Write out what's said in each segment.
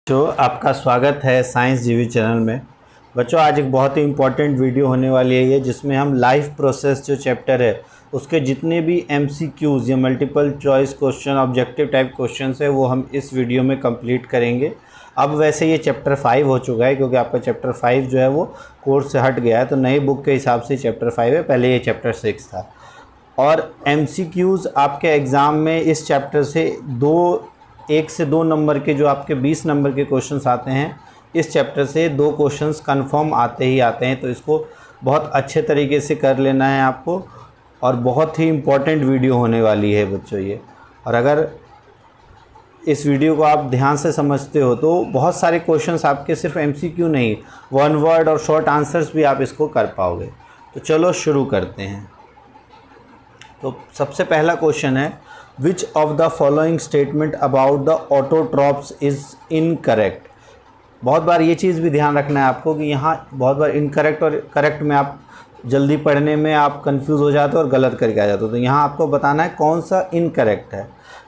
बच्चों, आपका स्वागत है साइंस जीवी चैनल में। बच्चों, आज एक बहुत ही इम्पॉर्टेंट वीडियो होने वाली है ये, जिसमें हम लाइफ प्रोसेस जो चैप्टर है उसके जितने भी MCQs या multiple choice question, objective type question है, वो हम इस वीडियो में कंप्लीट करेंगे। अब वैसे ये चैप्टर 5 हो चुका है, क्योंकि आपका चैप्टर 5 जो है वो कोर्स से हट गया है, तो नई बुक के हिसाब से चैप्टर 5 है, पहले ये चैप्टर 6 था। और MCQs आपके एग्ज़ाम में इस चैप्टर से 1 से 2 नंबर के, जो आपके 20 नंबर के क्वेश्चंस आते हैं, इस चैप्टर से 2 क्वेश्चंस कंफर्म आते ही आते हैं। तो इसको बहुत अच्छे तरीके से कर लेना है आपको, और बहुत ही इम्पोर्टेंट वीडियो होने वाली है बच्चों ये। और अगर इस वीडियो को आप ध्यान से समझते हो तो बहुत सारे क्वेश्चंस आपके सिर्फ MCQ नहीं, 1 वर्ड और शॉर्ट आंसर्स भी आप इसको कर पाओगे। तो चलो शुरू करते हैं। तो सबसे पहला क्वेश्चन है, which of the following statement about the autotrophs is incorrect. बहुत बार ये चीज़ भी ध्यान रखना है आपको कि यहाँ बहुत बार इनकरेक्ट और करेक्ट में आप जल्दी पढ़ने में आप कंफ्यूज हो जाते हो और गलत करके आ जाते हो। तो यहाँ आपको बताना है कौन सा इनकरेक्ट है।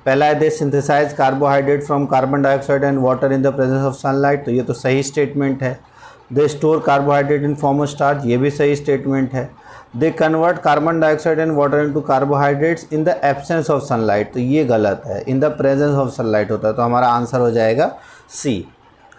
पहला है, they synthesize carbohydrate from carbon dioxide and water in the presence of sunlight. तो ये तो सही स्टेटमेंट है। They store carbohydrate in form of starch, ये भी सही स्टेटमेंट है। They convert carbon dioxide and water into carbohydrates in the absence of sunlight, तो ये गलत है, in the presence of sunlight होता है, तो हमारा आंसर हो जाएगा सी।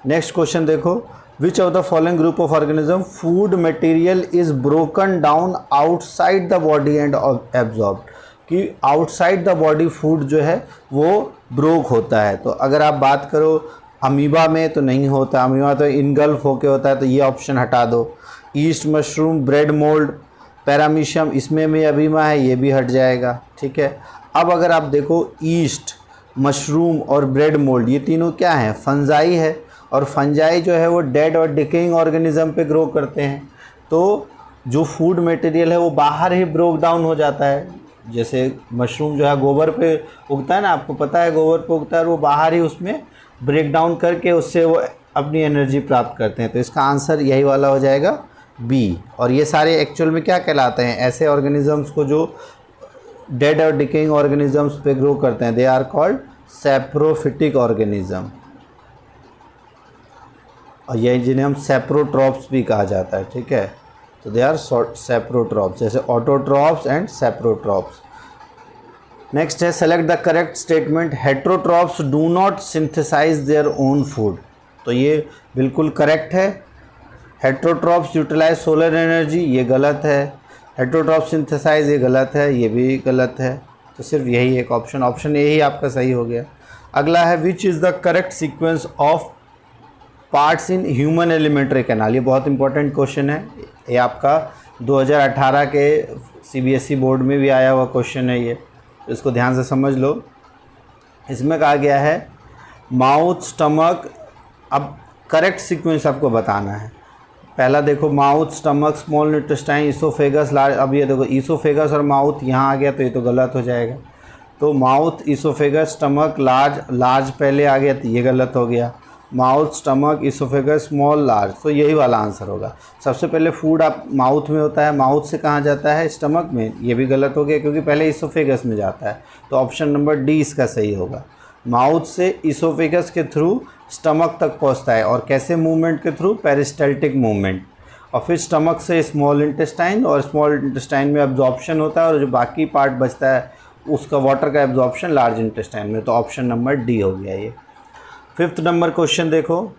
नेक्स्ट क्वेश्चन देखो, विच of the following group of organism food material is broken down outside the body and absorbed, कि आउटसाइड द बॉडी फूड जो है वो ब्रोक होता है। तो अगर आप बात करो अमीबा में तो नहीं होता, अमीबा तो इनगल्फ होके होता है, तो ये ऑप्शन हटा दो। East, mushroom, bread mould, paramecium, इसमें भी अमीबा है, ये भी हट जाएगा। ठीक है। अब अगर आप देखो ईस्ट, मशरूम और ब्रेड मोल्ड, ये तीनों क्या हैं? फंजाई है, और फंजाई जो है वो डेड और डिकेइंग ऑर्गेनिज्म पे ग्रो करते हैं। तो जो फूड मटेरियल है वो बाहर ही ब्रोक डाउन हो जाता है। जैसे मशरूम जो है गोबर पे उगता है ना, आपको पता है गोबर पे उगता है, और वो बाहर ही उसमें ब्रेक डाउन करके उससे वो अपनी एनर्जी प्राप्त करते हैं। तो इसका आंसर यही वाला हो जाएगा बी। और ये सारे एक्चुअल में क्या कहलाते हैं? ऐसे ऑर्गेनिजम्स को जो डेड और डिकेइंग ऑर्गेनिजम्स पे ग्रो करते हैं, they are called saprophytic organism, और ये जिन्हें हम सैप्रोट्रॉप्स भी कहा जाता है। ठीक है। तो दे आर सैप्रोट्रॉप्स, जैसे ऑटोट्रॉप्स एंड सैप्रोट्रॉप्स। नेक्स्ट है, select the correct statement, heterotrophs do not synthesize their own food. तो ये बिल्कुल करेक्ट है। हेट्रोट्रॉप्स यूटिलाइज सोलर एनर्जी, ये गलत है। हेट्रोट्रॉप्स सिंथेसाइज, ये गलत है, ये भी गलत है। तो सिर्फ यही एक ऑप्शन, ऑप्शन ए ही आपका सही हो गया। अगला है, which is the correct sequence of parts in human alimentary canal. ये बहुत इंपॉर्टेंट क्वेश्चन है, ये आपका 2018 के CBSE बोर्ड में भी आया हुआ क्वेश्चन है ये, तो इसको ध्यान से समझ लो। इसमें कहा गया है माउथ, स्टमक। अब करेक्ट सीक्वेंस आपको बताना है। पहला देखो, mouth, stomach, small intestine, oesophagus, large. अब ये देखो ईसोफेगस और माउथ यहाँ आ गया, तो ये तो गलत हो जाएगा। तो mouth, oesophagus, stomach, large, large पहले आ गया तो ये गलत हो गया। Mouth, stomach, oesophagus, small, large, तो यही वाला आंसर होगा। सबसे पहले फूड आप माउथ में होता है, माउथ से कहाँ जाता है? स्टमक में, ये भी गलत हो गया क्योंकि पहले ईसोफेगस में जाता है। तो ऑप्शन नंबर डी इसका सही होगा। माउथ से ईसोफेगस के थ्रू स्टमक तक पहुंचता है, और कैसे मूवमेंट के थ्रू? Peristaltic movement. और फिर स्टमक से स्मॉल इंटेस्टाइन, और स्मॉल इंटेस्टाइन में एब्जॉर्प्शन होता है, और जो बाकी पार्ट बचता है उसका वाटर का एब्जॉर्प्शन लार्ज इंटेस्टाइन में। तो ऑप्शन नंबर डी हो गया ये। 5th नंबर क्वेश्चन देखो,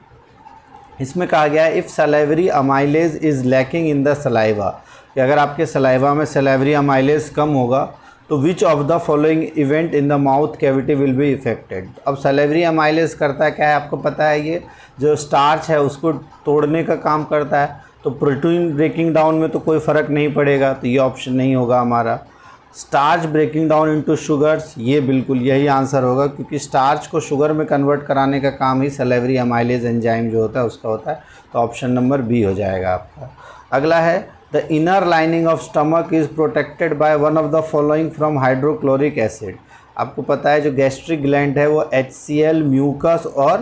इसमें कहा गया है, if salivary amylase is lacking in the saliva, कि अगर आपके सलाइवा में सलाइवरी अमाइलेज कम होगा तो विच of the following event in the mouth cavity will be affected. अब सलाइवरी अमाइलेज करता है क्या है? आपको पता है, ये जो स्टार्च है उसको तोड़ने का काम करता है। तो प्रोटीन ब्रेकिंग डाउन में तो कोई फ़र्क नहीं पड़ेगा, तो ये ऑप्शन नहीं होगा हमारा। Starch breaking down into sugars, ये बिल्कुल यही आंसर होगा, क्योंकि स्टार्च को शुगर में कन्वर्ट कराने का काम ही सलाइवरी अमाइलेज एंजाइम जो होता है उसका होता है। तो ऑप्शन नंबर बी हो जाएगा आपका। अगला है, the inner lining of stomach is protected by one of the following from hydrochloric acid. आपको पता है जो गैस्ट्रिक ग्लैंड है वो HCl, म्यूकस और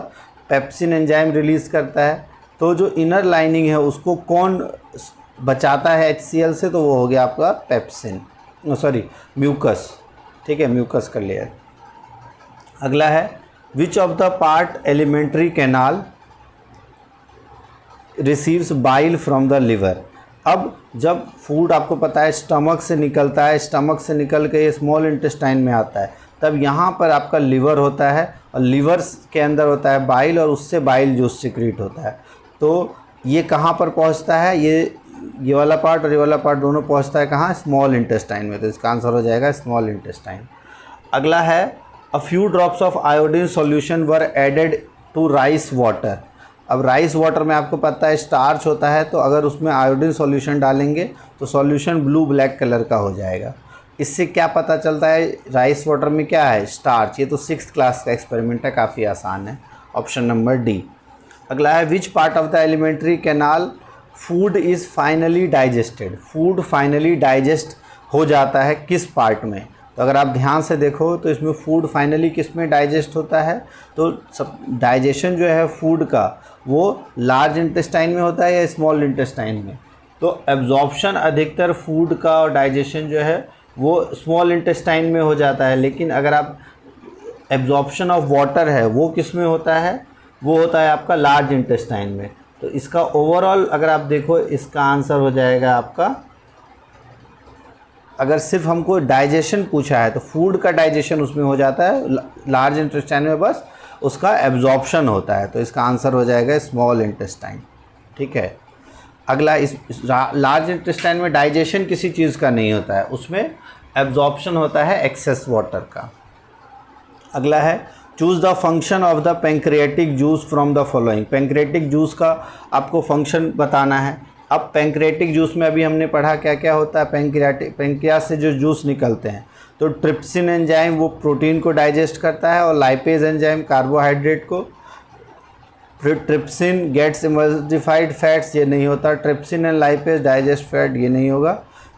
पेप्सिन एंजाइम रिलीज़ करता है। तो जो इनर लाइनिंग है उसको कौन बचाता है HCl से? तो वो हो गया आपका पेप्सिन, सॉरी म्यूकस। ठीक है, म्यूकस का लेयर। अगला है, which of the part alimentary canal receives bile from the liver. अब जब फूड आपको पता है स्टमक से निकलता है, स्टमक से निकल के ये स्मॉल इंटेस्टाइन में आता है, तब यहाँ पर आपका लिवर होता है और लिवर के अंदर होता है बाइल और उससे बाइल जूस सिक्रीट होता है। तो ये कहाँ पर पहुँचता है, ये वाला पार्ट और ये वाला पार्ट दोनों पहुँचता है कहाँ, स्मॉल इंटेस्टाइन में। तो इसका आंसर हो जाएगा स्मॉल इंटेस्टाइन। अगला है a few drops of iodine solution were added to rice water. अब राइस वाटर में आपको पता है स्टार्च होता है, तो अगर उसमें आयोडीन सॉल्यूशन डालेंगे तो सॉल्यूशन ब्लू ब्लैक कलर का हो जाएगा। इससे क्या पता चलता है राइस वाटर में क्या है, स्टार्च। ये तो 6th क्लास का एक्सपेरिमेंट है, काफ़ी आसान है। Option number D. अगला है which part of the alimentary canal food is finally digested. Food finally digest हो जाता है किस पार्ट में। तो अगर आप ध्यान से देखो तो इसमें फूड फाइनली किस में डाइजेस्ट होता है, तो सब डाइजेशन जो है फूड का वो लार्ज इंटेस्टाइन में होता है या स्मॉल इंटेस्टाइन में। तो एब्जॉर्प्शन अधिकतर फूड का और डाइजेशन जो है वो स्मॉल इंटेस्टाइन में हो जाता है, लेकिन अगर आप एब्जॉर्प्शन ऑफ वाटर है वो किस में होता है, वो होता है आपका लार्ज इंटेस्टाइन में। तो इसका ओवरऑल अगर आप देखो इसका आंसर हो जाएगा आपका, अगर सिर्फ हमको डाइजेशन पूछा है तो फूड का डाइजेशन उसमें हो जाता है, लार्ज इंटेस्टाइन में बस उसका एब्जॉर्प्शन होता है। तो इसका आंसर हो जाएगा स्मॉल इंटेस्टाइन। ठीक है। अगला इस लार्ज इंटेस्टाइन में डाइजेशन किसी चीज़ का नहीं होता है, उसमें एब्जॉर्प्शन होता है एक्सेस वाटर का। अगला है choose the function of the pancreatic juice from the following. Pancreatic juice का आपको फंक्शन बताना है। अब पैंक्रियाटिक जूस में अभी हमने पढ़ा क्या क्या होता है, पैंक्रियास से जो जूस निकलते हैं, तो ट्रिप्सिन एंजाइम वो प्रोटीन को डाइजेस्ट करता है और लाइपेज एंजाइम कार्बोहाइड्रेट को। फिर ट्रिप्सिन गेट्स एमल्सिफाइड फैट्स, ये नहीं होता। Trypsin and lipase digest fat, ये नहीं होगा।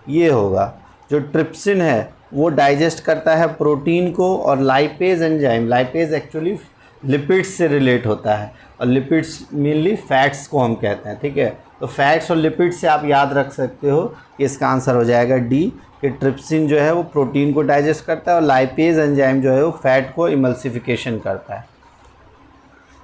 ये होगा जो ट्रिप्सिन है वो डाइजेस्ट करता है प्रोटीन को, और lipase enzyme, lipase actually lipids से रिलेट होता है और लिपिड्स मेनली फैट्स को हम कहते हैं। ठीक है। तो फैट्स और लिपिड्स से आप याद रख सकते हो कि इसका आंसर हो जाएगा डी, कि ट्रिप्सिन जो है वो प्रोटीन को डाइजेस्ट करता है और लाइपेज एंजाइम जो है वो फैट को इमल्सिफिकेशन करता है।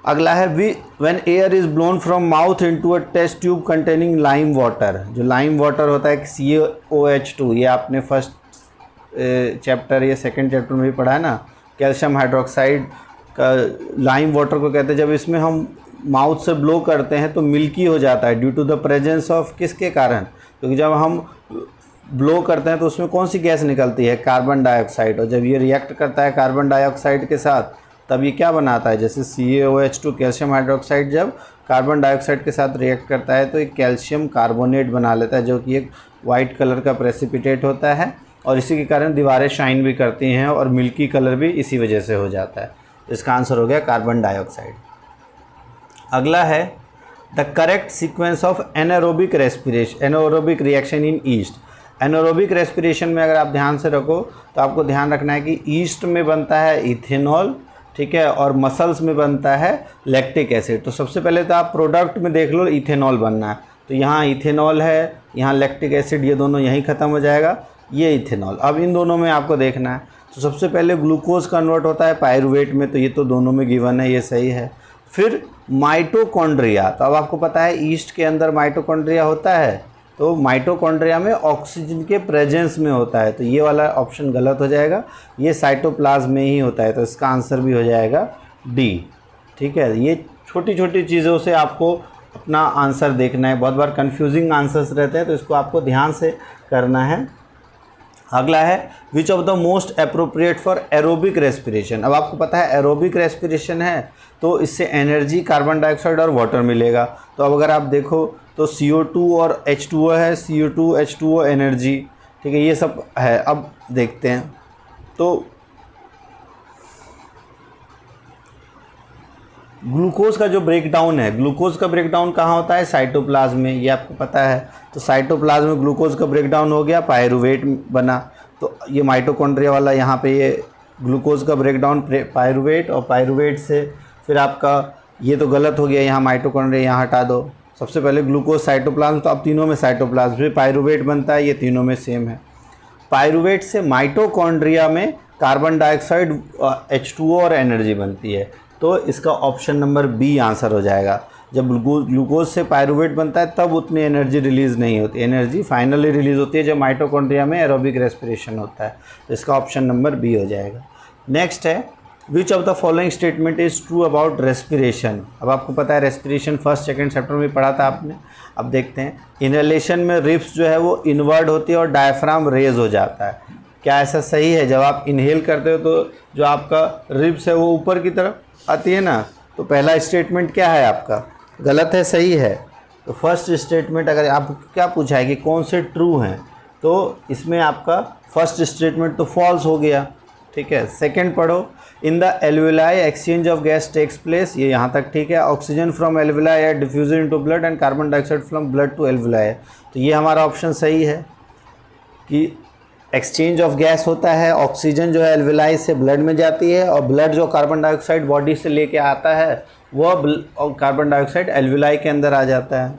अगला है when air is blown from mouth into a test tube containing lime water. जो लाइम वाटर होता है CaOH2, ये आपने फर्स्ट चैप्टर या सेकंड चैप्टर में भी पढ़ा है ना, कैल्शियम हाइड्रोक्साइड का लाइम वाटर को कहते हैं। जब इसमें हम माउथ से ब्लो करते हैं तो मिल्की हो जाता है due to the presence of, किसके कारण, क्योंकि जब हम ब्लो करते हैं तो उसमें कौन सी गैस निकलती है, कार्बन डाइऑक्साइड। और जब ये रिएक्ट करता है कार्बन डाइऑक्साइड के साथ तब ये क्या बनाता है, जैसे CaOH2 कैल्शियम हाइड्रोक्साइड जब कार्बन डाइऑक्साइड के साथ रिएक्ट करता है तो एक कैल्शियम कार्बोनेट बना लेता है, जो कि एक वाइट कलर का प्रेसिपिटेट होता है, और इसी के कारण दीवारें शाइन भी करती हैं और मिल्की कलर भी इसी वजह से हो जाता है। इसका आंसर हो गया कार्बन डाइऑक्साइड। अगला है the correct sequence of anaerobic respiration, anaerobic reaction in east. Anaerobic respiration में अगर आप ध्यान से रखो तो आपको ध्यान रखना है कि ईस्ट में बनता है इथेनॉल, ठीक है, और मसल्स में बनता है लैक्टिक एसिड। तो सबसे पहले तो आप प्रोडक्ट में देख लो इथेनॉल बनना है, तो यहाँ इथेनॉल है, यहाँ लैक्टिक एसिड, ये दोनों यहीं ख़त्म हो जाएगा, ये इथेनॉल। अब इन दोनों में आपको देखना है, तो सबसे पहले ग्लूकोज कन्वर्ट होता है पायरुवेट में, तो ये तो दोनों में गिवन है, ये सही है। फिर माइटोकॉन्ड्रिया, तो अब आपको पता है ईस्ट के अंदर माइटोकॉन्ड्रिया होता है, तो माइटोकॉन्ड्रिया में ऑक्सीजन के प्रेजेंस में होता है, तो ये वाला ऑप्शन गलत हो जाएगा, ये साइटोप्लाज्म में ही होता है, तो इसका आंसर भी हो जाएगा डी। ठीक है। ये छोटी छोटी चीज़ों से आपको अपना आंसर देखना है, बहुत बार कंफ्यूजिंग आंसर्स रहते हैं तो इसको आपको ध्यान से करना है। अगला है which of the most appropriate for aerobic respiration. अब आपको पता है एरोबिक रेस्पिरेशन है तो इससे एनर्जी, कार्बन डाइऑक्साइड और वाटर मिलेगा। तो अब अगर आप देखो तो CO2 और H2O है, CO2 H2O एनर्जी, ठीक है, ये सब है। अब देखते हैं तो ग्लूकोज का जो ब्रेकडाउन है, ग्लूकोज का ब्रेकडाउन कहाँ होता है, साइटोप्लाज्म में, ये आपको पता है। तो साइटोप्लाज्म में ग्लूकोज का ब्रेकडाउन हो गया, पायरुवेट बना, तो ये माइटोकॉन्ड्रिया वाला यहाँ पे ये ग्लूकोज का ब्रेकडाउन पायरुवेट, और पायरुवेट से फिर आपका ये तो गलत हो गया, यहाँ माइटोकॉन्ड्रिया यहाँ हटा दो। सबसे पहले ग्लूकोज साइटोप्लाज्म, तो अब तीनों में साइटोप्लाज्म, फिर पायरुवेट बनता है, ये तीनों में सेम है। पायरुवेट से माइटोकॉन्ड्रिया में कार्बन डाइऑक्साइड H2O और एनर्जी बनती है। तो इसका ऑप्शन नंबर बी आंसर हो जाएगा। जब ग्लूकोज से पायरुवेट बनता है तब उतनी एनर्जी रिलीज़ नहीं होती, एनर्जी फाइनली रिलीज़ होती है जब माइटोकॉन्ड्रिया में एरोबिक रेस्पिरेशन होता है। तो इसका ऑप्शन नंबर बी हो जाएगा। नेक्स्ट है which of the following statement is true about respiration. अब आपको पता है रेस्पिरेशन फर्स्ट सेकंड चैप्टर में पढ़ा था आपने। अब देखते हैं, इनहेलेशन में रिब्स जो है वो इनवर्ड होती है और डायफ्राम रेज हो जाता है। क्या ऐसा सही है? जब आप इनहेल करते हो तो जो आपका रिब्स है वो ऊपर की तरफ आती है ना। तो पहला स्टेटमेंट क्या है आपका? गलत है, सही है। तो फर्स्ट स्टेटमेंट अगर आपको क्या पूछा है कि कौन से ट्रू हैं, तो इसमें आपका फर्स्ट स्टेटमेंट तो फॉल्स हो गया। ठीक है, सेकंड पढ़ो, in the alveoli exchange of gas takes place, ये यहाँ तक ठीक है। Oxygen from alveoli are diffuse into blood and carbon dioxide from blood to alveoli. तो ये हमारा ऑप्शन सही है कि एक्सचेंज ऑफ गैस होता है, ऑक्सीजन जो है एल्वेलाई से ब्लड में जाती है और ब्लड जो कार्बन डाइऑक्साइड बॉडी से लेके आता है वह कार्बन डाइऑक्साइड एल्वेलाई के अंदर आ जाता है।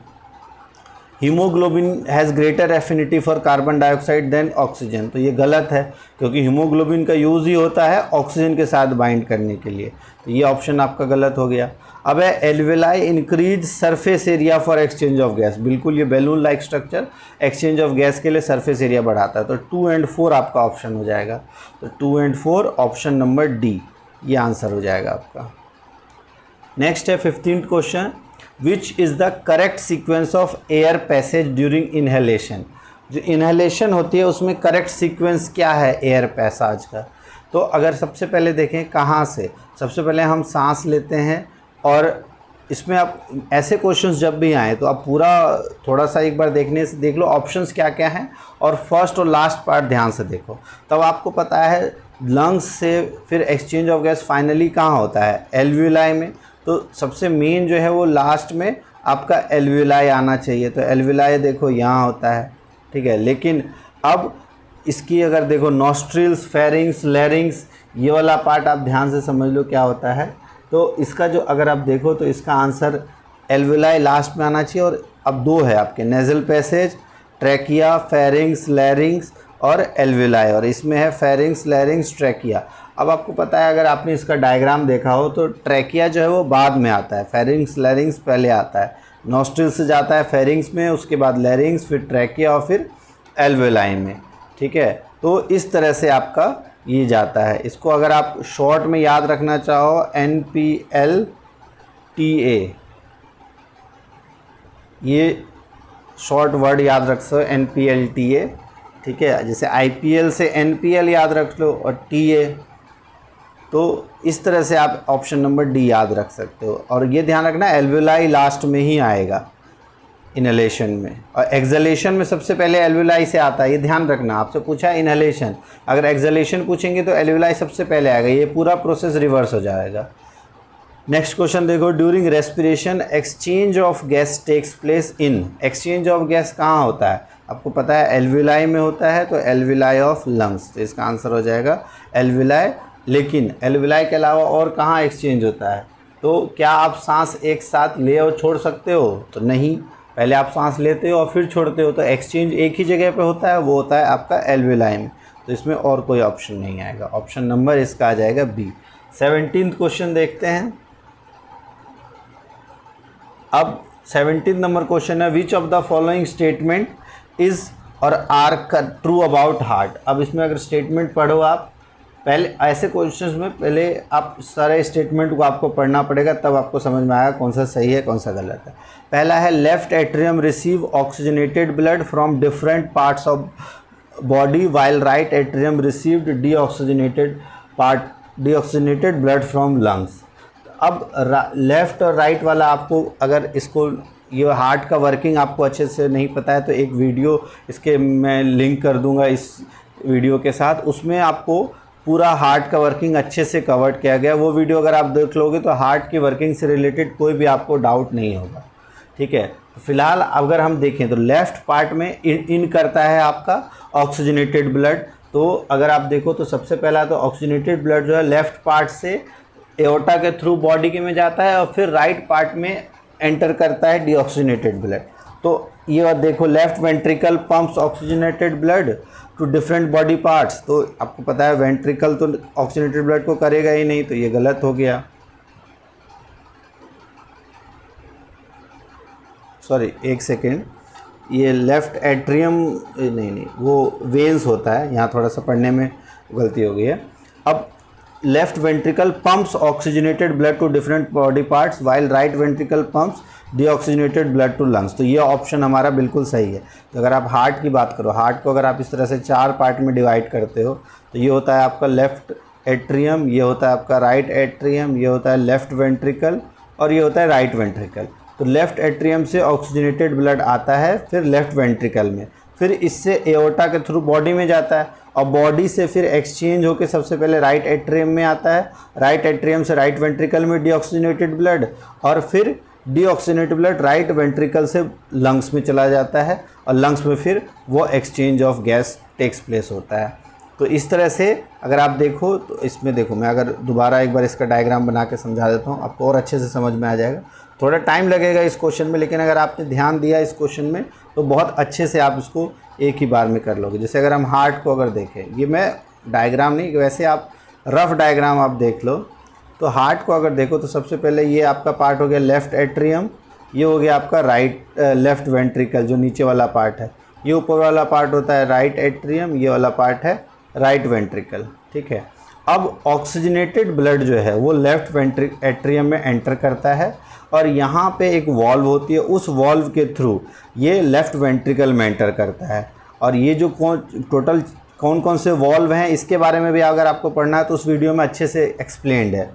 Haemoglobin has greater affinity for carbon dioxide than oxygen. तो ये गलत है क्योंकि हीमोग्लोबिन का यूज़ ही होता है ऑक्सीजन के साथ बाइंड करने के लिए। तो ये ऑप्शन आपका गलत हो गया। अब है alveoli increase surface area for exchange of gas. बिल्कुल, ये balloon like structure exchange of gas के लिए सरफेस एरिया बढ़ाता है। तो 2 एंड 4 आपका ऑप्शन हो जाएगा। तो 2 एंड 4 ऑप्शन नंबर डी ये आंसर हो जाएगा आपका। नेक्स्ट है 15th question, which is the correct sequence of air passage during inhalation. जो इनहेलेशन होती है उसमें करेक्ट सीक्वेंस क्या है एयर पैसेज का? तो अगर सबसे पहले देखें कहाँ से, सबसे पहले हम सांस लेते हैं और इसमें आप ऐसे क्वेश्चंस जब भी आए तो आप पूरा थोड़ा सा एक बार देखने से देख लो ऑप्शंस क्या क्या हैं और फर्स्ट और लास्ट पार्ट ध्यान से देखो, तब आपको पता है लंग्स से फिर एक्सचेंज ऑफ गैस फाइनली कहाँ होता है? एल्वेलाई में। तो सबसे मेन जो है वो लास्ट में आपका एल्वेलाई आना चाहिए। तो एल्वेलाई देखो यहाँ होता है, ठीक है। लेकिन अब इसकी अगर देखो नॉस्ट्रिल्स, फेरिंग्स, लैरिंग्स, ये वाला पार्ट आप ध्यान से समझ लो क्या होता है। तो इसका जो अगर आप देखो तो इसका आंसर एल्वेलाई लास्ट में आना चाहिए। और अब 2 है आपके, नेज़ल पैसेज, ट्रैकिया, फेरिंग्स, लैरिंग्स और एल्वेलाई, और इसमें है फेरिंग्स, लैरिंग्स, ट्रैकिया। अब आपको पता है अगर आपने इसका डायग्राम देखा हो तो ट्रैकिया जो है वो बाद में आता है, फेरिंग्स, लैरिंग्स पहले आता है। नॉस्ट्रिल से जाता है फेरिंग्स में, उसके बाद लैरिंग्स, फिर ट्रैकिया और फिर एल्वेलाई में। ठीक है, तो इस तरह से आपका ये जाता है। इसको अगर आप शॉर्ट में याद रखना चाहो NPLTA, ये शॉर्ट वर्ड याद रख सको NPLTA। ठीक है, जैसे IPL से NPL याद रख लो और TA, तो इस तरह से आप ऑप्शन नंबर डी याद रख सकते हो। और ये ध्यान रखना एल्वेलाई लास्ट में ही आएगा इनहेलेशन में, और एक्सहेलेशन में सबसे पहले एल्वेलाई से आता है। ये ध्यान रखना, आपसे पूछा इनहेलेशन, अगर एक्सहेलेशन पूछेंगे तो एल्वेलाई सबसे पहले आएगा। ये पूरा प्रोसेस रिवर्स हो जाएगा। नेक्स्ट क्वेश्चन देखो, during respiration exchange of gas takes place in. Exchange of gas कहाँ होता है? आपको पता है एल्वेलाई में होता है, तो एल्वेलाई ऑफ लंग्स। तो इसका आंसर हो जाएगा एल्वेलाई। लेकिन एल्वेलाई के अलावा और कहाँ एक्सचेंज होता है? तो क्या आप सांस एक साथ ले और छोड़ सकते हो? तो नहीं, पहले आप सांस लेते हो और फिर छोड़ते हो। तो एक्सचेंज एक ही जगह पे होता है, वो होता है आपका एल्वेलाई में। तो इसमें और कोई ऑप्शन नहीं आएगा। ऑप्शन नंबर इसका आ जाएगा बी। 17th क्वेश्चन देखते हैं। अब 17 नंबर क्वेश्चन है, which of the following statement is और आर ट्रू अबाउट हार्ट। अब इसमें अगर स्टेटमेंट पढ़ो आप, पहले ऐसे क्वेश्चंस में पहले आप सारे स्टेटमेंट को आपको पढ़ना पड़ेगा, तब आपको समझ में आएगा कौन सा सही है कौन सा गलत है। पहला है left atrium receive oxygenated blood from different parts of body while right atrium received deoxygenated blood from lungs. अब लेफ़्ट और राइट वाला आपको अगर इसको ये हार्ट का वर्किंग आपको अच्छे से नहीं पता है तो एक वीडियो इसके मैं लिंक कर दूंगा इस वीडियो के साथ, उसमें आपको पूरा हार्ट का वर्किंग अच्छे से कवर किया गया। वो वीडियो अगर आप देख लोगे तो हार्ट की वर्किंग से रिलेटेड कोई भी आपको डाउट नहीं होगा। ठीक है, तो फिलहाल अगर हम देखें तो लेफ़्ट पार्ट में इन करता है आपका ऑक्सीजनेटेड ब्लड। तो अगर आप देखो तो सबसे पहला तो ऑक्सीजनेटेड ब्लड जो है लेफ़्ट पार्ट से एओर्टा के थ्रू बॉडी के में जाता है और फिर राइट पार्ट में एंटर करता है डीऑक्सीजनेटेड ब्लड। तो ये देखो left ventricle pumps oxygenated blood, to different body parts, तो आपको पता है वेंट्रिकल तो ऑक्सीजनेटेड ब्लड को करेगा ही नहीं, तो ये गलत हो गया। सॉरी एक सेकेंड, ये लेफ्ट एट्रियम नहीं वो वेन्स होता है, यहाँ थोड़ा सा पढ़ने में गलती हो गई है। अब left ventricle pumps oxygenated blood to different body parts while right ventricle pumps deoxygenated blood to lungs, तो ये ऑप्शन हमारा बिल्कुल सही है। तो अगर आप हार्ट की बात करो, हार्ट को अगर आप इस तरह से 4 पार्ट में डिवाइड करते हो, तो ये होता है आपका लेफ्ट एट्रियम, ये होता है आपका राइट एट्रियम, ये होता है लेफ्ट वेंट्रिकल और ये होता है राइट वेंट्रिकल। तो लेफ्ट एट्रियम से ऑक्सीजनेटेड ब्लड आता है फिर लेफ्ट वेंट्रिकल में, फिर इससे एओर्टा के थ्रू बॉडी में जाता है और बॉडी से फिर एक्सचेंज होकर सबसे पहले राइट एट्रियम में आता है, राइट एट्रियम से राइट वेंट्रिकल में डीऑक्सीजनेटेड ब्लड और फिर डीऑक्सीजनेटेड ब्लड राइट वेंट्रिकल से लंग्स में चला जाता है और लंग्स में फिर वो exchange of gas takes place होता है। तो इस तरह से अगर आप देखो तो इसमें देखो, मैं अगर दोबारा एक बार इसका डायग्राम बना के समझा देता हूँ, आपको और अच्छे से समझ में आ जाएगा। थोड़ा टाइम लगेगा इस क्वेश्चन में, लेकिन अगर आपने ध्यान दिया इस क्वेश्चन में तो बहुत अच्छे से आप इसको एक ही बार में कर लोगे। जैसे अगर हम हार्ट को अगर देखें, ये मैं डायग्राम नहीं, वैसे आप रफ डायग्राम आप देख लो, तो हार्ट को अगर देखो तो सबसे पहले ये आपका पार्ट हो गया लेफ़्ट एट्रियम, ये हो गया आपका लेफ़्ट वेंट्रिकल जो नीचे वाला पार्ट है, ये ऊपर वाला पार्ट होता है राइट एट्रियम, ये वाला पार्ट है राइट वेंट्रिकल, ठीक है। अब ऑक्सीजनेटेड ब्लड जो है वो लेफ़्ट एट्रियम में एंटर करता है और यहाँ पे एक वॉल्व होती है, उस वॉल्व के थ्रू ये लेफ़्ट वेंट्रिकल में एंटर करता है। और ये जो टोटल कौन कौन से वॉल्व हैं इसके बारे में भी अगर आपको पढ़ना है तो उस वीडियो में अच्छे से एक्सप्लेन्ड है।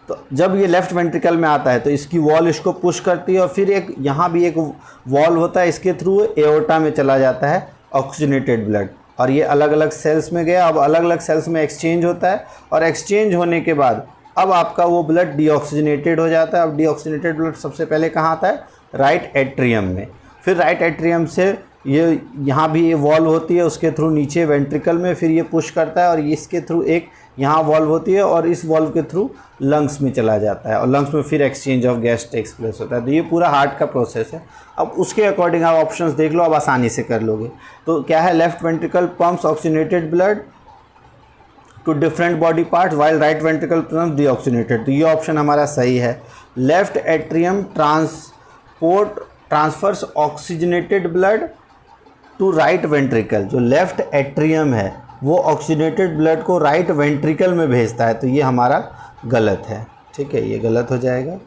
तो जब ये लेफ़्ट वेंट्रिकल में आता है तो इसकी वॉल इसको पुश करती है और फिर एक यहाँ भी एक वॉल्व होता है, इसके थ्रू एओर्टा में चला जाता है ऑक्सीजनेटेड ब्लड और ये अलग अलग सेल्स में गया। अब अलग अलग सेल्स में एक्सचेंज होता है और एक्सचेंज होने के बाद अब आपका वो ब्लड डीऑक्सीजनेटेड हो जाता है। अब डीऑक्सीजनेटेड ब्लड सबसे पहले कहाँ आता है? राइट एट्रियम में, फिर राइट एट्रियम से ये यहाँ भी ये वॉल्व होती है, उसके थ्रू नीचे वेंट्रिकल में फिर ये पुश करता है और इसके थ्रू एक यहाँ वॉल्व होती है और इस वॉल्व के थ्रू लंग्स में चला जाता है और लंग्स में फिर exchange of gas takes place होता है। तो ये पूरा हार्ट का प्रोसेस है। अब उसके अकॉर्डिंग आप ऑप्शंस देख लो, अब आसानी से कर लोगे। तो क्या है? Left ventricle pumps oxygenated blood to different body parts while right ventricle pumps deoxygenated, तो ये ऑप्शन हमारा सही है। Left atrium transfers oxygenated blood to right ventricle, जो लेफ्ट एट्रियम है वो ऑक्सीजनेटेड ब्लड को राइट वेंट्रिकल में भेजता है, तो ये हमारा गलत है, ठीक है, ये गलत हो जाएगा।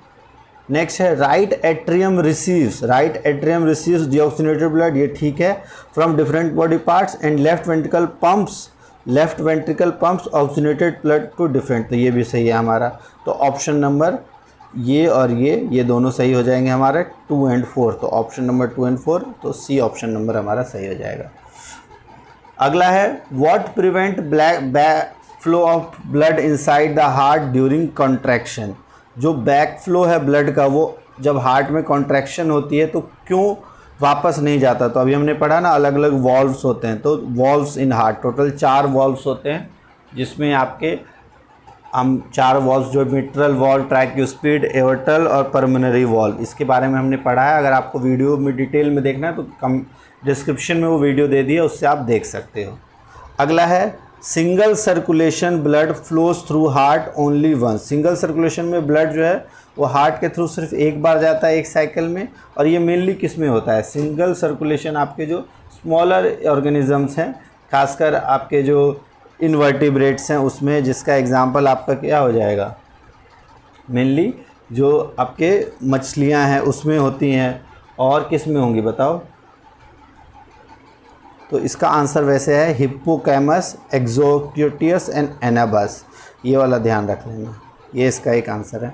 नेक्स्ट है right atrium receives deoxygenated blood, ये ठीक है, from different body parts and left ventricle pumps oxygenated blood to different, तो ये भी सही है हमारा। तो ऑप्शन नंबर ये और ये दोनों सही हो जाएंगे हमारे 2 और 4, तो ऑप्शन नंबर 2 और 4, तो सी ऑप्शन नंबर हमारा सही हो जाएगा। अगला है what prevent back flow of blood inside the heart during contraction, जो बैक फ्लो है ब्लड का वो जब हार्ट में कॉन्ट्रैक्शन होती है तो क्यों वापस नहीं जाता? तो अभी हमने पढ़ा ना अलग अलग वॉल्व्स होते हैं, तो valves in heart total 4 valves होते हैं, जिसमें आपके हम 4 वॉल्व्स जो मिट्रल वॉल्व, ट्रैकियोस्पिड, एओर्टल और पल्मोनरी वॉल्व, इसके बारे में हमने पढ़ा है। अगर आपको वीडियो में डिटेल में देखना है तो कम डिस्क्रिप्शन में वो वीडियो दे दी है, उससे आप देख सकते हो। अगला है single circulation blood flows through heart only once, single circulation में ब्लड जो है वो हार्ट के थ्रू सिर्फ एक बार जाता है एक साइकिल में, और ये मेनली किस में होता है? सिंगल सर्कुलेशन आपके जो स्मॉलर ऑर्गेनिजम्स हैं, खासकर आपके जो इनवर्टिब्रेट्स हैं उसमें, जिसका एग्जांपल आपका क्या हो जाएगा? मेनली जो आपके मछलियां हैं उसमें होती हैं, और किस में होंगी बताओ? तो इसका आंसर वैसे है हिप्पोकैमस, एक्सोक्यूटियस एंड एनाबस, ये वाला ध्यान रख लेना, ये इसका एक आंसर है।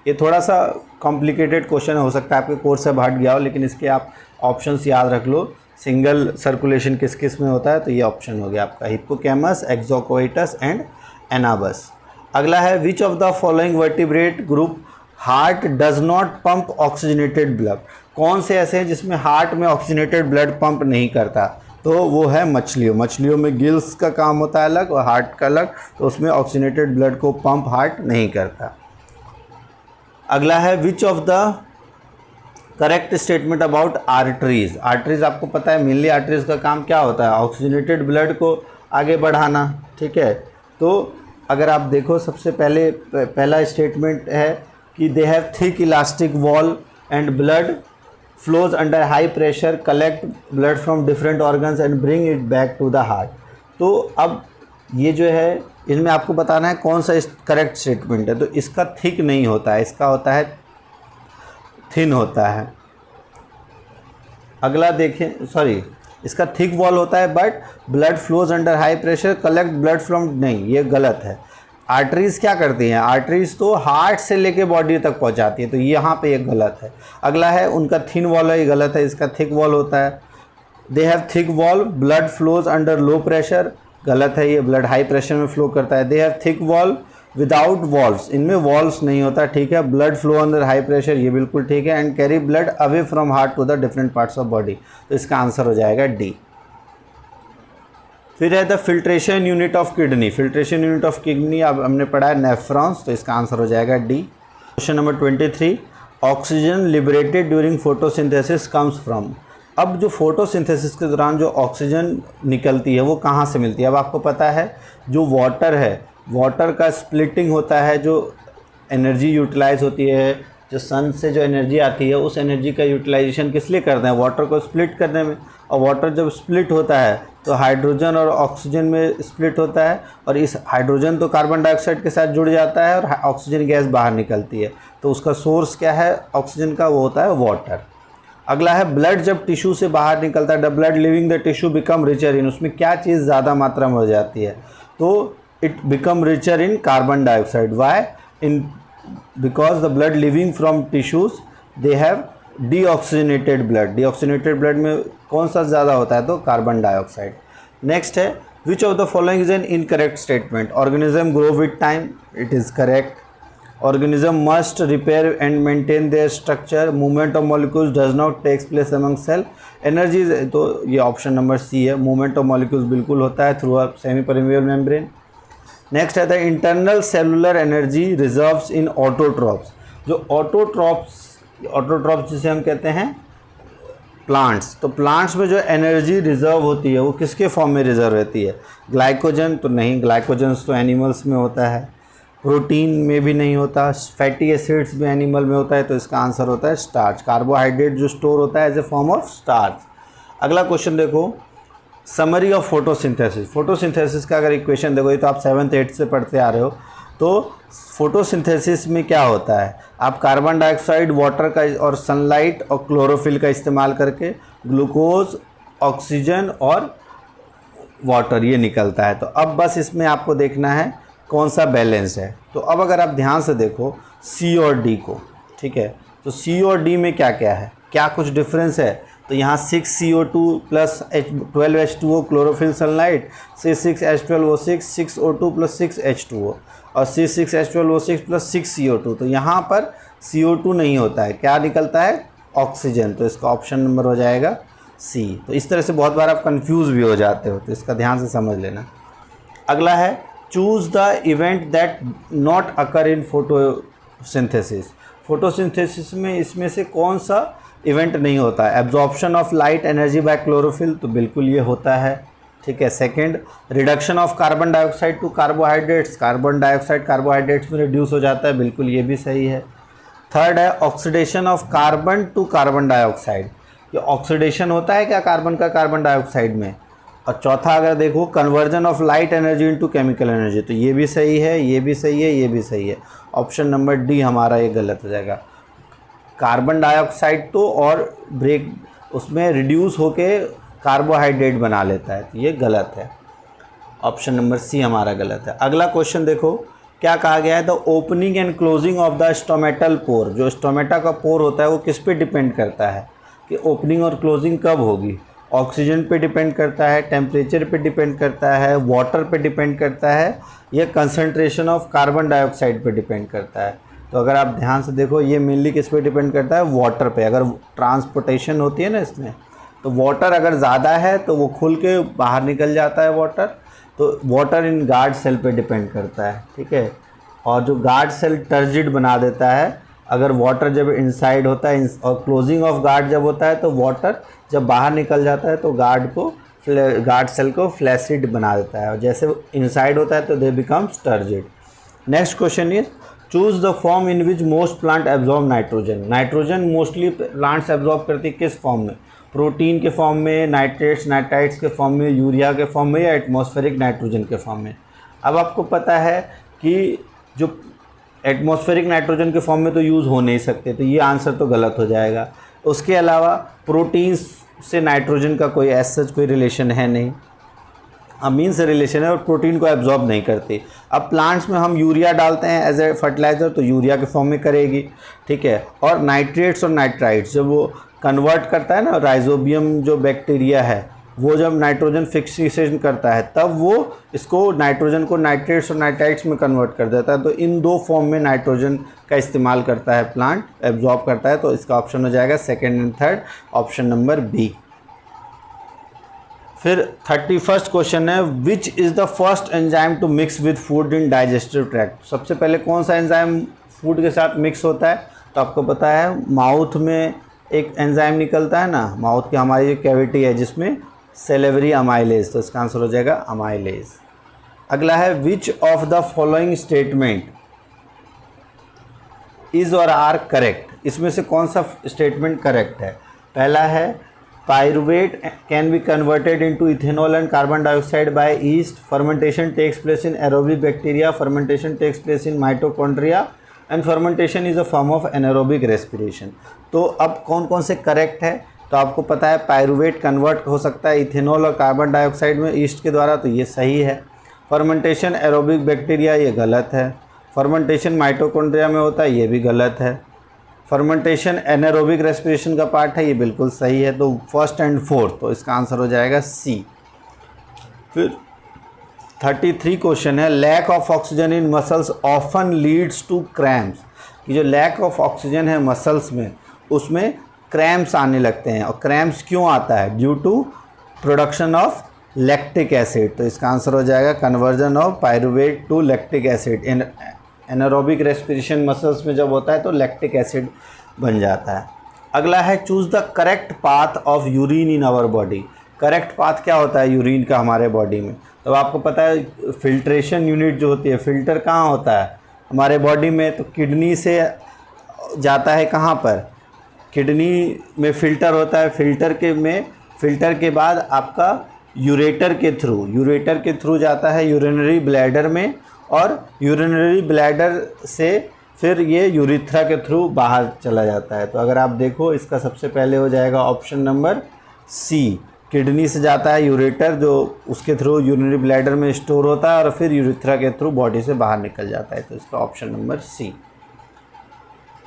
ये थोड़ा सा कॉम्प्लिकेटेड क्वेश्चन हो सकता है आपके कोर्स से हट गया हो, लेकिन इसके आप ऑप्शंस याद रख लो। सिंगल सर्कुलेशन किस किस में होता है, तो ये ऑप्शन हो गया आपका हिप्पोकैमस, एक्सोक्यूटियस एंड एनाबस। अगला है which of the following vertebrate group heart does not pump oxygenated blood, कौन से ऐसे हैं जिसमें हार्ट में ऑक्सीजनेटेड ब्लड पंप नहीं करता? तो वो है मछलियों में गिल्स का काम होता है अलग और हार्ट का अलग, तो उसमें ऑक्सीजनेटेड ब्लड को पंप हार्ट नहीं करता। अगला है which of the correct statement about arteries. Arteries आपको पता है मेनली आर्टरीज का काम क्या होता है, ऑक्सीजनेटेड ब्लड को आगे बढ़ाना, ठीक है। तो अगर आप देखो सबसे पहला स्टेटमेंट है कि they have thick elastic wall and blood flows under high pressure, collect blood from different organs and bring it back to the heart. तो अब ये जो है इसमें आपको बताना है कौन सा करेक्ट स्टेटमेंट है। तो इसका थिक नहीं होता है, इसका होता है थिन होता है। अगला देखें, सॉरी, इसका थिक वॉल होता है but blood flows under high pressure, collect blood from, नहीं ये गलत है। आर्टरीज क्या करती हैं, आर्टरीज तो हार्ट से लेके बॉडी तक पहुंचाती है, तो यहाँ पे ये गलत है। अगला है उनका थिन वॉल है, ये गलत है, इसका थिक वॉल होता है। They have thick wall, blood flows under low pressure, गलत है, ये ब्लड हाई प्रेशर में फ्लो करता है। They have thick wall without valves, इनमें वॉल्व्स नहीं होता, ठीक है। Blood flow under high pressure, ये बिल्कुल ठीक है। And carry blood away from heart to the different parts of body, तो इसका आंसर हो जाएगा डी। फिर है the filtration unit of kidney. Filtration unit of kidney अब हमने पढ़ा है नेफ्रॉन्स, तो इसका आंसर हो जाएगा D. Question number 23, oxygen liberated during photosynthesis comes from. अब जो फोटोसिंथेसिस के दौरान जो ऑक्सीजन निकलती है वो कहाँ से मिलती है। अब आपको पता है जो वाटर है, वाटर का स्प्लिटिंग होता है, जो एनर्जी यूटिलाइज होती है, जो सन से जो एनर्जी आती है उस एनर्जी का यूटिलाइजेशन किस लिए करते हैं, वाटर को स्प्लिट करने में। और वाटर जब स्प्लिट होता है तो हाइड्रोजन और ऑक्सीजन में स्प्लिट होता है, और इस हाइड्रोजन तो कार्बन डाइऑक्साइड के साथ जुड़ जाता है और ऑक्सीजन गैस बाहर निकलती है। तो उसका सोर्स क्या है ऑक्सीजन का, वो होता है वाटर। अगला है ब्लड जब टिश्यू से बाहर निकलता है, the blood leaving the tissue become richer in, उसमें क्या चीज़ ज़्यादा मात्रा में हो जाती है, तो it become richer in carbon dioxide. Why in, because the blood leaving from tissues they have deoxygenated blood. Deoxygenated blood में कौन सा ज़्यादा होता है, तो कार्बन डाइऑक्साइड। नेक्स्ट है which of the following is an incorrect statement. Organism grow with time, it is correct. Organism must repair and maintain their structure, movement of molecules does not takes place among cell. Energy, तो ये option number C है, movement of molecules बिल्कुल होता है through a semi permeable membrane. Next है the internal cellular energy reserves in autotrophs. जो autotrophs जिसे हम कहते हैं प्लांट्स, तो प्लांट्स में जो एनर्जी रिजर्व होती है वो किसके फॉर्म में रिजर्व रहती है, ग्लाइकोजन तो नहीं, ग्लाइकोजन तो एनिमल्स में होता है, प्रोटीन में भी नहीं होता, फैटी एसिड्स भी एनिमल में होता है, तो इसका आंसर होता है स्टार्च। कार्बोहाइड्रेट जो स्टोर होता है as a form of starch. अगला क्वेश्चन देखो, समरी ऑफ फोटोसिंथेसिस। फोटोसिंथेसिस का अगर इक्वेशन देखो, ये तो आप 7th 8th से पढ़ते आ रहे हो। तो फोटोसिंथेसिस में क्या होता है, आप कार्बन डाइऑक्साइड, वाटर का और सनलाइट और क्लोरोफिल का इस्तेमाल करके ग्लूकोज, ऑक्सीजन और वाटर ये निकलता है। तो अब बस इसमें आपको देखना है कौन सा बैलेंस है। तो अब अगर आप ध्यान से देखो सी और डी को, ठीक है, तो सी और डी में क्या क्या है, क्या कुछ डिफरेंस है। तो यहाँ 6CO2 plus 12H2O chlorophyll sunlight, C6H12O6 6O2 plus 6H2O, और C6H12O6 प्लस 6CO2। तो यहाँ पर CO2 नहीं होता है, क्या निकलता है ऑक्सीजन, तो इसका ऑप्शन नंबर हो जाएगा सी। तो इस तरह से बहुत बार आप कंफ्यूज भी हो जाते हो, तो इसका ध्यान से समझ लेना। अगला है choose the event that not occur in photosynthesis. Photosynthesis में इसमें से कौन सा इवेंट नहीं होता है, absorption of light energy by chlorophyll, तो बिल्कुल ये होता है, ठीक है। Second, reduction of carbon dioxide to carbohydrates, carbon dioxide carbohydrates में रिड्यूस हो जाता है, बिल्कुल ये भी सही है। थर्ड है oxidation of carbon to carbon dioxide, ये ऑक्सीडेशन होता है क्या कार्बन का कार्बन डाइऑक्साइड में। और चौथा अगर देखो conversion of light energy into chemical energy, तो ये भी सही है, ये भी सही है, ये भी सही है। ऑप्शन नंबर डी हमारा ये गलत हो जाएगा। कार्बन डाइऑक्साइड तो और ब्रेक उसमें रिड्यूस होके कार्बोहाइड्रेट बना लेता है, तो ये गलत है। ऑप्शन नंबर सी हमारा गलत है। अगला क्वेश्चन देखो क्या कहा गया है, the opening and closing of the stomatal pore. जो स्टोमेटा का पोर होता है वो किस पे डिपेंड करता है कि ओपनिंग और क्लोजिंग कब होगी। ऑक्सीजन पे डिपेंड करता है, टेम्परेचर पे डिपेंड करता है, वाटर पे डिपेंड करता है, या कंसंट्रेशन ऑफ कार्बन डाइऑक्साइड पे डिपेंड करता है। तो अगर आप ध्यान से देखो ये मेनली किस पे डिपेंड करता है, वाटर पे। अगर ट्रांसपोर्टेशन होती है ना इसमें, तो वाटर अगर ज़्यादा है तो वो खुल के बाहर निकल जाता है वाटर, तो वाटर इन गार्ड सेल पे डिपेंड करता है, ठीक है। और जो गार्ड सेल टर्जिड बना देता है अगर वाटर जब इनसाइड होता है और क्लोजिंग ऑफ गार्ड जब होता है तो वाटर जब बाहर निकल जाता है तो गार्ड सेल को फ्लैसिड बना देता है, और जैसे इनसाइड होता है तो दे becomes turgid. Next question is choose the form in which most plant absorb nitrogen. Nitrogen mostly plants absorb करती है किस फॉर्म में? प्रोटीन के फॉर्म में, नाइट्रेट्स नाइट्राइट्स के फॉर्म में, यूरिया के फॉर्म में, या एटमॉस्फेरिक नाइट्रोजन के फॉर्म में। अब आपको पता है कि जो एटमॉस्फेरिक नाइट्रोजन के फॉर्म में तो यूज़ हो नहीं सकते, तो ये आंसर तो गलत हो जाएगा। उसके अलावा प्रोटीन्स से नाइट्रोजन का कोई ऐसा कोई रिलेशन है नहीं, अमीन से रिलेशन है और प्रोटीन को एब्जॉर्ब नहीं करती। अब प्लांट्स में हम यूरिया डालते हैं एज ए फर्टिलाइज़र तो यूरिया के फॉर्म में करेगी, ठीक है। और नाइट्रेट्स और नाइट्राइट्स जब वो कन्वर्ट करता है ना, राइजोबियम जो बैक्टीरिया है वो जब नाइट्रोजन फिक्सेशन करता है तब वो इसको नाइट्रोजन को नाइट्रेट्स और नाइट्राइट्स में कन्वर्ट कर देता है। तो इन दो फॉर्म में नाइट्रोजन का इस्तेमाल करता है प्लांट, एब्जॉर्ब करता है। तो इसका ऑप्शन हो जाएगा second and third, option number B. फिर 31st क्वेश्चन है which is the first enzyme to mix with food in digestive tract. सबसे पहले कौन सा एंजाइम फूड के साथ मिक्स होता है? तो आपको पता है माउथ में एक एंजाइम निकलता है ना, माउथ की हमारी जो कैविटी है जिसमें सेलेवरी अमाइलेज, तो इसका आंसर हो जाएगा अमाइलेज। अगला है which of the following statement is और आर करेक्ट। इसमें से कौन सा स्टेटमेंट करेक्ट है? पहला है pyruvate can be converted into ethanol and carbon dioxide by yeast, fermentation takes place in aerobic bacteria, fermentation takes place in mitochondria and fermentation is a form of anaerobic respiration. तो अब कौन कौन से correct है? तो आपको पता है पायरुवेट कन्वर्ट हो सकता है इथेनॉल और कार्बन डाइऑक्साइड में ईस्ट के द्वारा, तो ये सही है। फर्मेंटेशन एरोबिक बैक्टीरिया ये गलत है। फर्मेंटेशन माइटोकॉन्ड्रिया में होता है, ये भी गलत है। फर्मेंटेशन एनारोबिक रेस्पिरेशन का पार्ट है, ये बिल्कुल सही है। तो फर्स्ट एंड फोर्थ, तो इसका आंसर हो जाएगा सी। फिर 33 क्वेश्चन है lack of oxygen in muscles often leads to cramps. कि जो लैक ऑफ ऑक्सीजन है मसल्स में उसमें क्रैम्प्स आने लगते हैं, और क्रैम्प्स क्यों आता है? Due to production of lactic acid. तो इसका आंसर हो जाएगा conversion of pyruvate to lactic acid. Anaerobic respiration muscles में जब होता है तो लैक्टिक एसिड बन जाता है। अगला है choose the correct path of urine in our body. Correct path क्या होता है यूरिन का हमारे बॉडी में? तो आपको पता है फिल्ट्रेशन यूनिट जो होती है, फिल्टर कहाँ होता है हमारे बॉडी में? तो किडनी से जाता है कहाँ पर? किडनी में फ़िल्टर होता है, फिल्टर के बाद आपका यूरेटर के थ्रू जाता है यूरिनरी ब्लैडर में, और यूरिनरी ब्लैडर से फिर ये यूरिथ्रा के थ्रू बाहर चला जाता है। तो अगर आप देखो इसका सबसे पहले हो जाएगा ऑप्शन नंबर सी। किडनी से जाता है यूरेटर जो उसके थ्रू यूरिनरी ब्लैडर में स्टोर होता है और फिर यूरिथ्रा के थ्रू बॉडी से बाहर निकल जाता है। तो इसका ऑप्शन नंबर सी।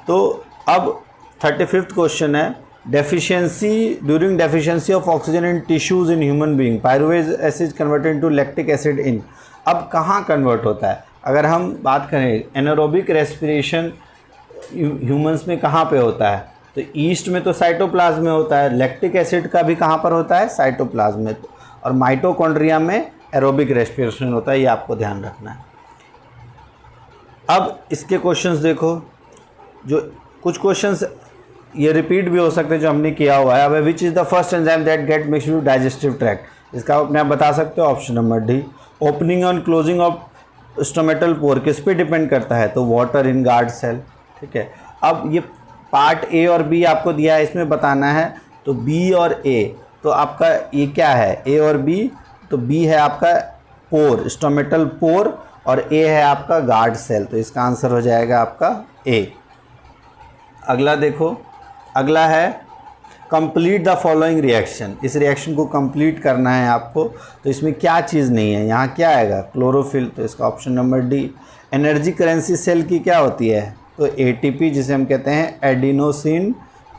तो अब 35th क्वेश्चन है during deficiency of oxygen in tissues in human being pyruvate acid converted into lactic acid in. अब कहाँ कन्वर्ट होता है? अगर हम बात करें एनारोबिक रेस्पिरेशन ह्यूमंस में कहाँ पे होता है? तो ईस्ट में तो साइटोप्लाज्म में होता है। लैक्टिक एसिड का भी कहाँ पर होता है? साइटोप्लाज्म में। और माइटोकॉन्ड्रिया में एरोबिक रेस्पिरेशन होता है, ये आपको ध्यान रखना है। अब इसके क्वेश्चंस देखो, जो कुछ क्वेश्चंस ये रिपीट भी हो सकते हैं जो हमने किया हुआ है। अब विच is the first enzyme that get mixed with digestive tract. इसका अपने आप बता सकते हो, ऑप्शन नंबर डी। ओपनिंग और क्लोजिंग ऑफ स्टोमेटल पोर किस पे डिपेंड करता है? तो वाटर इन गार्ड सेल, ठीक है। अब ये पार्ट ए और बी आपको दिया है, इसमें बताना है। तो बी और ए, तो आपका ये क्या है? ए और बी, तो बी है आपका पोर, स्टोमेटल पोर, और ए है आपका गार्ड सेल। तो इसका आंसर हो जाएगा आपका ए। अगला देखो, अगला है कंप्लीट द फॉलोइंग रिएक्शन। इस रिएक्शन को कंप्लीट करना है आपको। तो इसमें क्या चीज़ नहीं है? यहाँ क्या आएगा? क्लोरोफिल। तो इसका option number D. Energy currency cell की क्या होती है? तो एटीपी, जिसे हम कहते हैं एडिनोसिन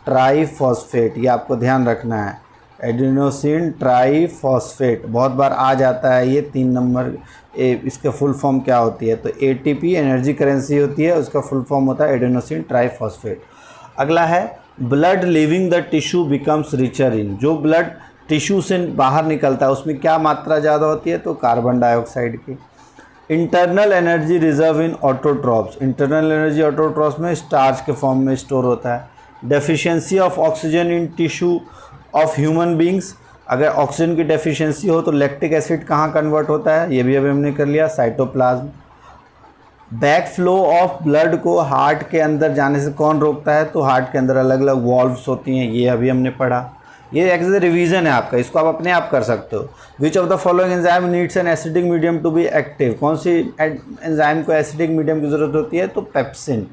ट्राईफॉस्फेट। ये आपको ध्यान रखना है, एडिनोसिन ट्राईफॉस्फेट। बहुत बार आ जाता है ये 3 नंबर। इसका फुल फॉर्म क्या होती है? तो एटीपी एनर्जी करेंसी होती है, उसका फुल फॉर्म होता है एडिनोसिन ट्राईफॉस्फेट। अगला है blood leaving the tissue becomes richer in. जो ब्लड टिश्यू से बाहर निकलता है उसमें क्या मात्रा ज़्यादा होती है? तो कार्बन डाइऑक्साइड की। Internal energy reserve in autotrophs, internal energy autotrophs में स्टार्च के फॉर्म में स्टोर होता है। Deficiency of oxygen in tissue of human beings, अगर ऑक्सीजन की डेफिशिएंसी हो तो लैक्टिक एसिड कहाँ कन्वर्ट होता है, ये भी अभी हमने कर लिया, cytoplasm. Back flow of blood को हार्ट के अंदर जाने से कौन रोकता है, तो हार्ट के अंदर अलग अलग वॉल्व्स होती हैं, ये अभी हमने पढ़ा। ये एक रिवीजन है आपका, इसको आप अपने आप कर सकते हो। Which of the following enzyme needs an acidic medium to be active, कौन सी एंजाइम को एसिडिक मीडियम की ज़रूरत होती है, तो पेप्सिन,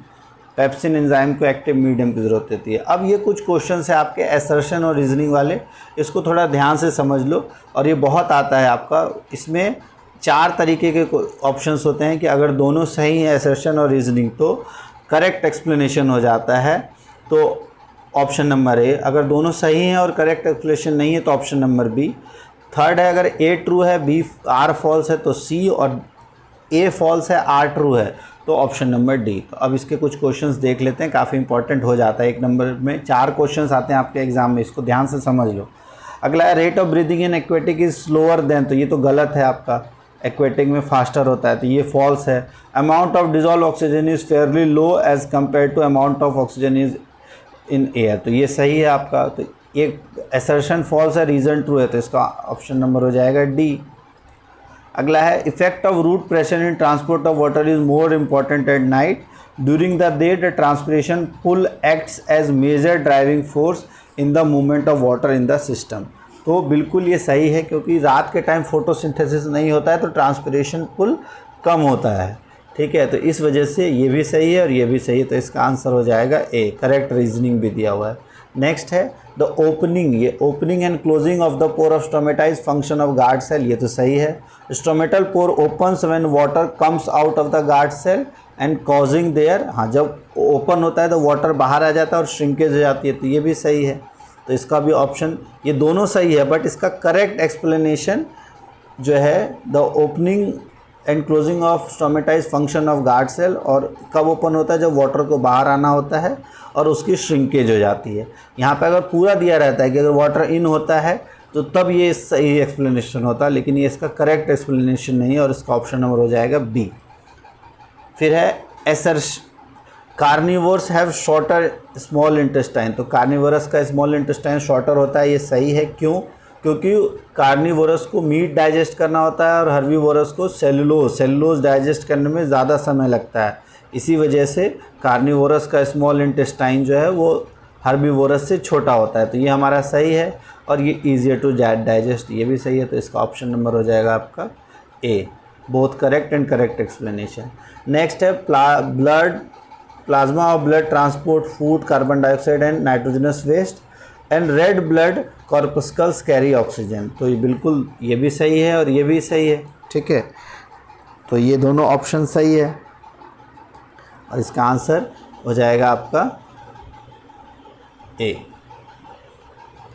पेप्सिन एंजाइम को एक्टिव मीडियम की ज़रूरत होती है। अब ये कुछ क्वेश्चन है आपके असर्शन और रीजनिंग वाले, इसको थोड़ा ध्यान से समझ लो, और ये बहुत आता है आपका। इसमें 4 तरीके के ऑप्शंस होते हैं कि अगर दोनों सही हैं असर्शन और रीजनिंग तो करेक्ट एक्सप्लेनेशन हो जाता है, तो ऑप्शन नंबर ए। अगर दोनों सही हैं और करेक्ट एक्सप्लेनेशन नहीं है तो ऑप्शन नंबर बी। थर्ड है अगर ए ट्रू है, बी आर फॉल्स है तो सी, और ए फॉल्स है आर ट्रू है तो ऑप्शन नंबर डी। तो अब इसके कुछ क्वेश्चंस देख लेते हैं, काफ़ी इंपॉर्टेंट हो जाता है। एक नंबर में 4 क्वेश्चंस आते हैं आपके एग्जाम में, इसको ध्यान से समझ लो। अगला है rate of breathing in aquatic is slower then, तो ये तो गलत है आपका, एक्वेटिक में फास्टर होता है तो ये फॉल्स है। Amount of dissolve oxygen is fairly low as compare to amount of oxygen is in air, तो ये सही है आपका। तो ये असर्शन फॉल्स है, रीज़न ट्रू है, तो इसका ऑप्शन नंबर हो जाएगा डी। अगला है effect of root pressure in transport of water is more important at night, during the day the transpiration pull acts as major driving force in the movement of water in the system. तो बिल्कुल ये सही है, क्योंकि रात के time photosynthesis नहीं होता है तो ट्रांसपिरेशन पुल कम होता है, ठीक है। तो इस वजह से ये भी सही है और ये भी सही है, तो इसका आंसर हो जाएगा ए। करेक्ट रीजनिंग भी दिया हुआ है। नेक्स्ट है द ओपनिंग, ये opening and closing of the pore of stomata is function of guard cell, ये तो सही है। Stomatal pore opens when water comes out of the guard cell and causing their, हाँ जब ओपन होता है तो वाटर बाहर आ जाता है और श्रिंकेज हो जाती है, तो ये भी सही है। तो इसका भी ऑप्शन, ये दोनों सही है, बट इसका करेक्ट एक्सप्लेनेशन जो है the opening and closing of stomata is function of guard cell, और कब ओपन होता है जब वाटर को बाहर आना होता है और उसकी श्रिंकेज हो जाती है। यहाँ पे अगर पूरा दिया रहता है कि अगर वाटर इन होता है तो तब ये सही एक्सप्लेनेशन होता है, लेकिन ये इसका करेक्ट एक्सप्लेनेशन नहीं है और इसका ऑप्शन नंबर हो जाएगा बी। फिर है assertion, carnivores have shorter small intestine, तो कार्निवोरस का स्मॉल इंटेस्टाइन शॉर्टर होता है, ये सही है। क्यों? क्योंकि कार्निवोरस को मीट डाइजेस्ट करना होता है और हर्बीवोरस को सेलुलोज डाइजेस्ट करने में ज़्यादा समय लगता है। इसी वजह से कार्निवोरस का स्मॉल इंटेस्टाइन जो है वो हर्बीवोरस से छोटा होता है, तो ये हमारा सही है। और ये ईजियर टू डाइजेस्ट, ये भी सही है, तो इसका ऑप्शन नंबर हो जाएगा आपका A. Both correct and correct explanation. Next है plasma of blood transport food, carbon dioxide and nitrogenous waste, and red blood corpuscles carry oxygen, तो ये बिल्कुल ये भी सही है और ये भी सही है, ठीक है। तो ये दोनों ऑप्शन सही है और इसका आंसर हो जाएगा आपका ए,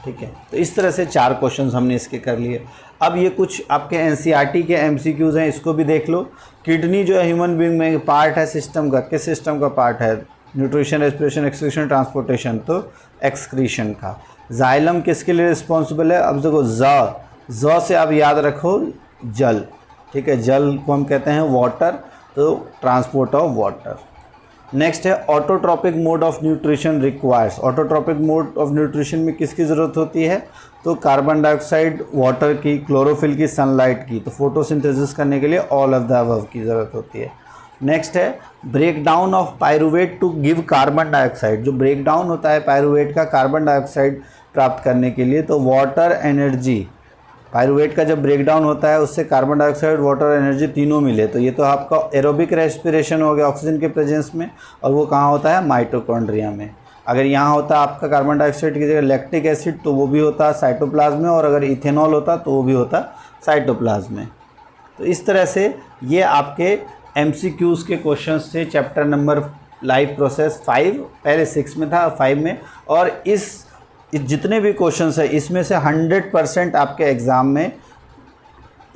ठीक है। तो इस तरह से 4 क्वेश्चंस हमने इसके कर लिए। अब ये कुछ आपके एनसीईआरटी के एमसीक्यूज़ हैं, इसको भी देख लो। किडनी जो है ह्यूमन बीइंग में पार्ट है सिस्टम का, किस सिस्टम का पार्ट है? न्यूट्रिशन, रेस्पिरेशन, एक्सक्रीशन, ट्रांसपोर्टेशन, तो एक्सक्रीशन का। जाइलम किसके लिए रिस्पॉन्सिबल है? अब देखो ज से आप याद रखो जल, ठीक है, जल को हम कहते हैं वाटर, तो ट्रांसपोर्ट ऑफ वाटर। नेक्स्ट है autotrophic mode of nutrition requires, autotrophic mode of nutrition में किसकी ज़रूरत होती है? तो कार्बन डाइऑक्साइड, वाटर की, क्लोरोफिल की, सनलाइट की, तो फोटोसिंथेसिस करने के लिए ऑल ऑफ द अबव की ज़रूरत होती है। नेक्स्ट है break down of pyruvate to give carbon dioxide, जो ब्रेक डाउन होता है पायरुवेट का कार्बन डाइऑक्साइड प्राप्त करने के लिए, तो वाटर एनर्जी, पायरुवेट का जब ब्रेक डाउन होता है उससे कार्बन डाइऑक्साइड, वाटर एनर्जी तीनों मिले, तो ये तो आपका एरोबिक रेस्पिरेशन हो गया ऑक्सीजन के प्रेजेंस में, और वो कहाँ होता है? माइटोकॉन्ड्रिया में। अगर यहाँ होता आपका कार्बन डाइऑक्साइड की जगह लैक्टिक एसिड, तो वो भी होता साइटोप्लाज्म में, और अगर इथेनॉल होता तो वो भी होता साइटोप्लाज्म में। तो इस तरह से ये आपके एमसीक्यूज़ के क्वेश्चंस थे चैप्टर नंबर लाइफ प्रोसेस 5, पहले 6 में था, 5 में। और इस जितने भी क्वेश्चंस है इसमें से 100% आपके एग्ज़ाम में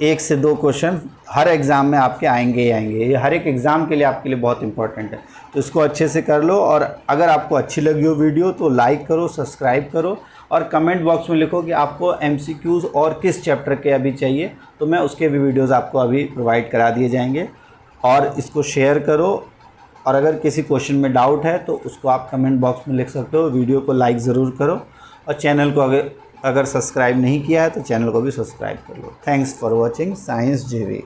1 से 2 क्वेश्चन हर एग्ज़ाम में आपके आएंगे ही आएंगे। ये हर एक एग्ज़ाम के लिए आपके लिए बहुत इंपॉर्टेंट है, तो इसको अच्छे से कर लो। और अगर आपको अच्छी लगी हो वीडियो तो लाइक करो, सब्सक्राइब करो और कमेंट बॉक्स में लिखो कि आपको MCQs और किस चैप्टर के अभी चाहिए, तो मैं उसके भी वीडियोज़ आपको अभी प्रोवाइड करा दिए जाएंगे। और इसको शेयर करो, और अगर किसी क्वेश्चन में डाउट है तो उसको आप कमेंट बॉक्स में लिख सकते हो। वीडियो को लाइक ज़रूर करो, और चैनल को अगर सब्सक्राइब नहीं किया है तो चैनल को भी सब्सक्राइब कर लो। Thanks for watching science JV।